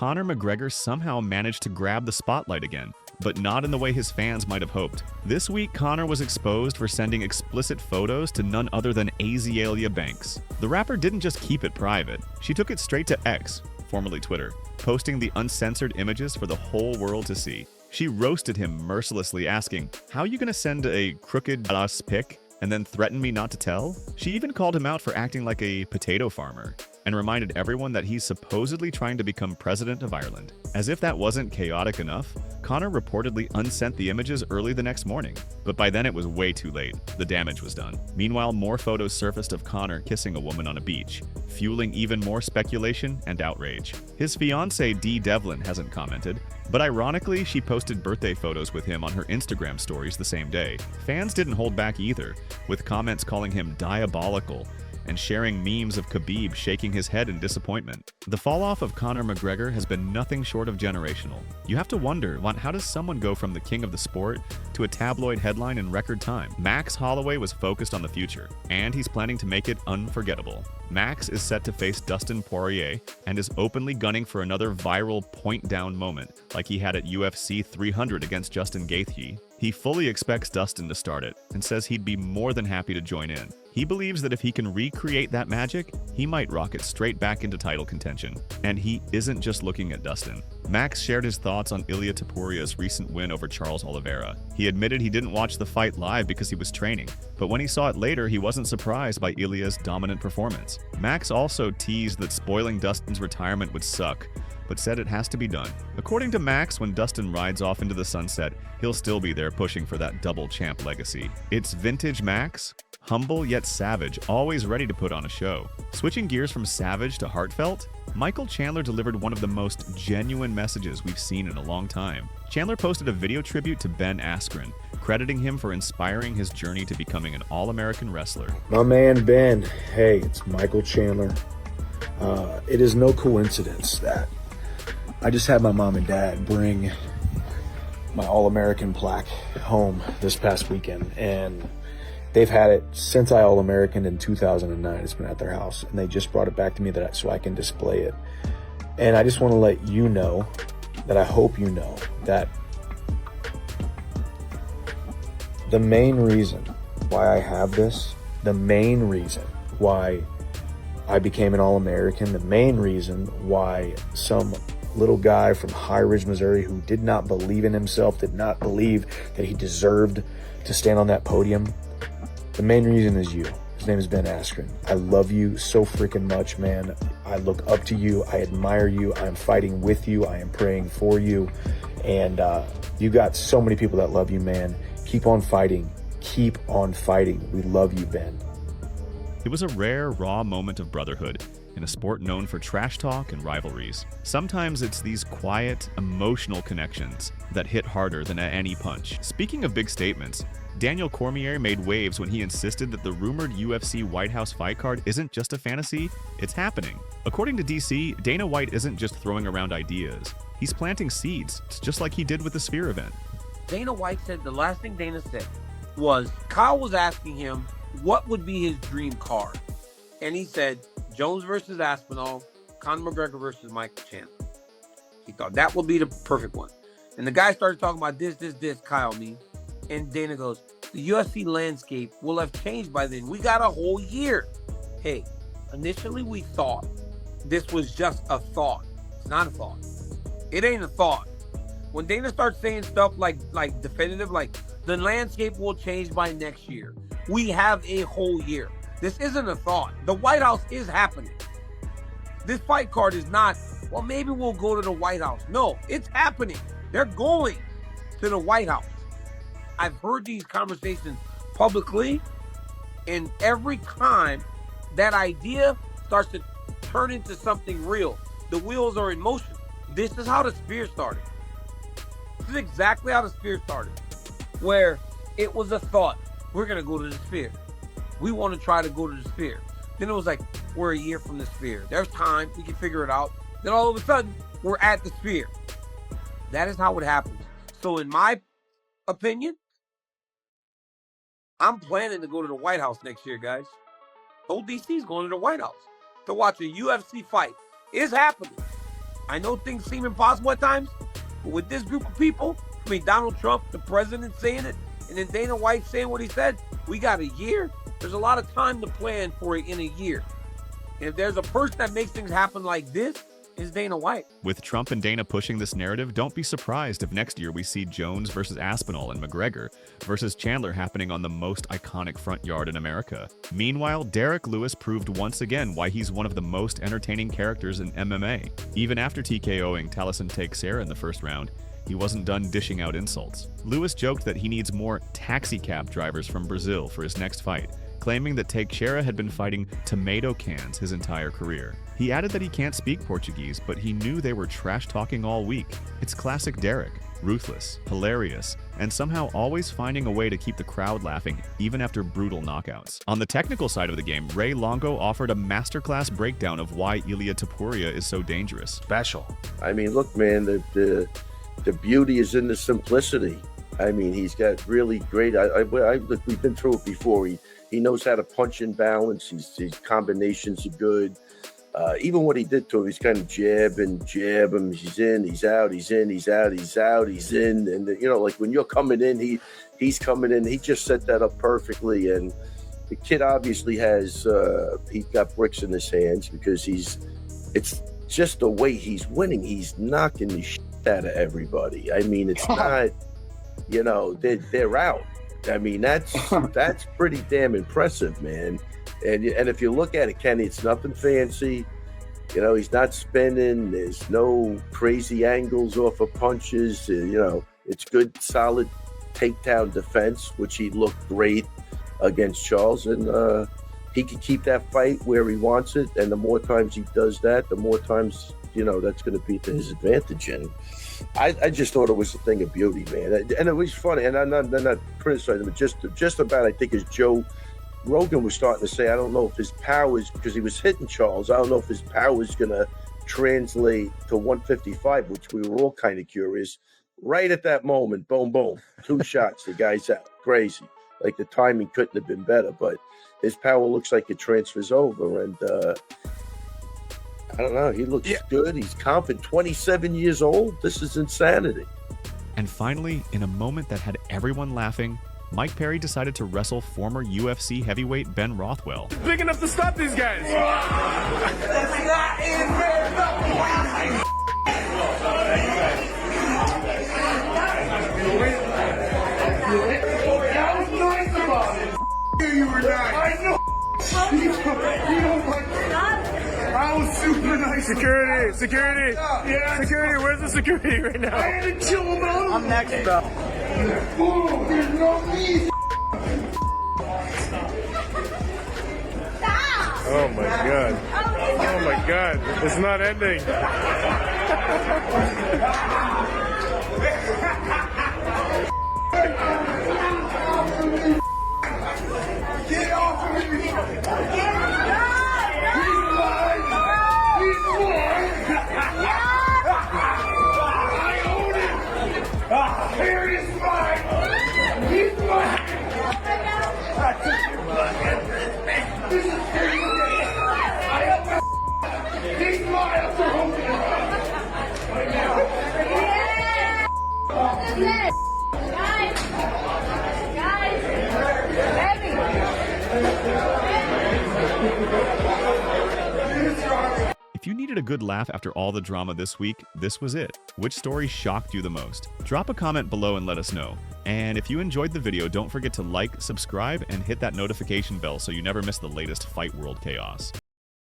Conor McGregor somehow managed to grab the spotlight again, but not in the way his fans might have hoped. This week, Conor was exposed for sending explicit photos to none other than Azealia Banks. The rapper didn't just keep it private, she took it straight to X, formerly Twitter, posting the uncensored images for the whole world to see. She roasted him mercilessly, asking, "How you gonna send a crooked ass pic and then threaten me not to tell?" She even called him out for acting like a potato farmer, and reminded everyone that he's supposedly trying to become president of Ireland. As if that wasn't chaotic enough, Conor reportedly unsent the images early the next morning, but by then it was way too late. The damage was done. Meanwhile, more photos surfaced of Conor kissing a woman on a beach, fueling even more speculation and outrage. His fiancée Dee Devlin hasn't commented, but ironically, she posted birthday photos with him on her Instagram stories the same day. Fans didn't hold back either, with comments calling him diabolical and sharing memes of Khabib shaking his head in disappointment. The fall-off of Conor McGregor has been nothing short of generational. You have to wonder, how does someone go from the king of the sport to a tabloid headline in record time? Max Holloway was focused on the future, and he's planning to make it unforgettable. Max is set to face Dustin Poirier and is openly gunning for another viral point-down moment like he had at UFC 300 against Justin Gaethje. He fully expects Dustin to start it and says he'd be more than happy to join in. He believes that if he can recreate that magic, he might rocket straight back into title contention. And he isn't just looking at Dustin. Max shared his thoughts on Ilia Topuria's recent win over Charles Oliveira. He admitted he didn't watch the fight live because he was training, but when he saw it later, he wasn't surprised by Ilia's dominant performance. Max also teased that spoiling Dustin's retirement would suck, but said it has to be done. According to Max, when Dustin rides off into the sunset, he'll still be there pushing for that double champ legacy. It's vintage Max, humble yet savage, always ready to put on a show. Switching gears from savage to heartfelt, Michael Chandler delivered one of the most genuine messages we've seen in a long time. Chandler posted a video tribute to Ben Askren, crediting him for inspiring his journey to becoming an All-American wrestler. My man Ben, hey, it's Michael Chandler. It is no coincidence that I just had my mom and dad bring my All-American plaque home this past weekend, and they've had it since I All-American in 2009. It's been at their house, and they just brought it back to me so I can display it. And I just want to let you know that I hope you know that the main reason why I have this, the main reason why I became an All-American, the main reason why some little guy from High Ridge, Missouri, who did not believe in himself, did not believe that he deserved to stand on that podium, the main reason is you. His name is Ben Askren. I love you so freaking much, man. I look up to you. I admire you. I'm fighting with you. I am praying for you. And you got so many people that love you, man. Keep on fighting. Keep on fighting. We love you, Ben. It was a rare, raw moment of brotherhood in a sport known for trash talk and rivalries. Sometimes it's these quiet, emotional connections that hit harder than any punch. Speaking of big statements, Daniel Cormier made waves when he insisted that the rumored UFC White House fight card isn't just a fantasy, it's happening. According to DC, Dana White isn't just throwing around ideas. He's planting seeds, just like he did with the Sphere event. Dana White said the last thing Dana said was Kyle was asking him what would be his dream card. And he said Jones versus Aspinall, Conor McGregor versus Michael Chandler. He thought that would be the perfect one. And the guy started talking about this, Kyle mean. And Dana goes, the UFC landscape will have changed by then. We got a whole year. Hey, initially we thought this was just a thought. It's not a thought. It ain't a thought. When Dana starts saying stuff like definitive, like the landscape will change by next year, we have a whole year. This isn't a thought. The White House is happening. This fight card is not, well, maybe we'll go to the White House. No, it's happening. They're going to the White House. I've heard these conversations publicly, and every time that idea starts to turn into something real, the wheels are in motion. This is how the Sphere started. This is exactly how the Sphere started, where it was a thought. We're going to go to the Sphere. We want to try to go to the Sphere. Then it was like, we're a year from the Sphere. There's time. We can figure it out. Then all of a sudden, we're at the Sphere. That is how it happens. So in my opinion, I'm planning to go to the White House next year, guys. Whole DC's going to the White House to watch a UFC fight. It's happening. I know things seem impossible at times, but with this group of people, I mean, Donald Trump, the president saying it, and then Dana White saying what he said, we got a year. There's a lot of time to plan for it in a year. And if there's a person that makes things happen like this, is Dana White. With Trump and Dana pushing this narrative, don't be surprised if next year we see Jones versus Aspinall and McGregor versus Chandler happening on the most iconic front yard in America. Meanwhile, Derek Lewis proved once again why he's one of the most entertaining characters in MMA. Even after TKOing Talison Teixeira in the first round, he wasn't done dishing out insults. Lewis joked that he needs more taxi cab drivers from Brazil for his next fight, claiming that Teixeira had been fighting tomato cans his entire career. He added that he can't speak Portuguese, but he knew they were trash-talking all week. It's classic Derek. Ruthless, hilarious, and somehow always finding a way to keep the crowd laughing, even after brutal knockouts. On the technical side of the game, Ray Longo offered a masterclass breakdown of why Ilia Topuria is so dangerous. Special. I mean, look, man, the beauty is in the simplicity. I mean, he's got really great. Look, we've been through it before. He knows how to punch and balance. His combinations are good. Even what he did to him, he's kind of jab him. He's in, he's out, he's in, he's out, he's out, he's in. And, you know, like when you're coming in, he's coming in. He just set that up perfectly. And the kid obviously has, he got bricks in his hands because it's just the way he's winning. He's knocking the shit out of everybody. I mean, it's not, you know, they're out. I mean, that's pretty damn impressive, man. And if you look at it, Kenny, it's nothing fancy. You know, he's not spinning. There's no crazy angles off of punches. You know, it's good, solid takedown defense, which he looked great against Charles. And he can keep that fight where he wants it. And the more times he does that, the more times, you know, that's going to be to his advantage. And I just thought it was a thing of beauty, man. And it was funny. And I'm not criticizing him, but just about, I think, as Joe Rogan was starting to say, I don't know if his powers, because he was hitting Charles, I don't know if his power is going to translate to 155, which we were all kind of curious. Right at that moment, boom, boom, 2 shots, the guy's out. Crazy. Like the timing couldn't have been better, but his power looks like it transfers over. And I don't know, he looks good. He's confident. 27 years old. This is insanity. And finally, in a moment that had everyone laughing, Mike Perry decided to wrestle former UFC heavyweight Ben Rothwell. Big enough to stop these guys. That's not in there. I was nice about it. You were nice. I know. You don't like it. I was super nice. Security. Yeah. Security. Where's the security right now? I had to chill him out. I'm next, bro. Oh, there's no need. Oh my god. Oh my god. It's not ending. Get off of me. He's mine. I own it. Here is mine. He's mine. This is crazy. I have he's mine. I'm holding it right now. If you needed a good laugh after all the drama this week, this was it. Which story shocked you the most? Drop a comment below and let us know. And if you enjoyed the video, don't forget to like, subscribe, and hit that notification bell so you never miss the latest Fight World chaos.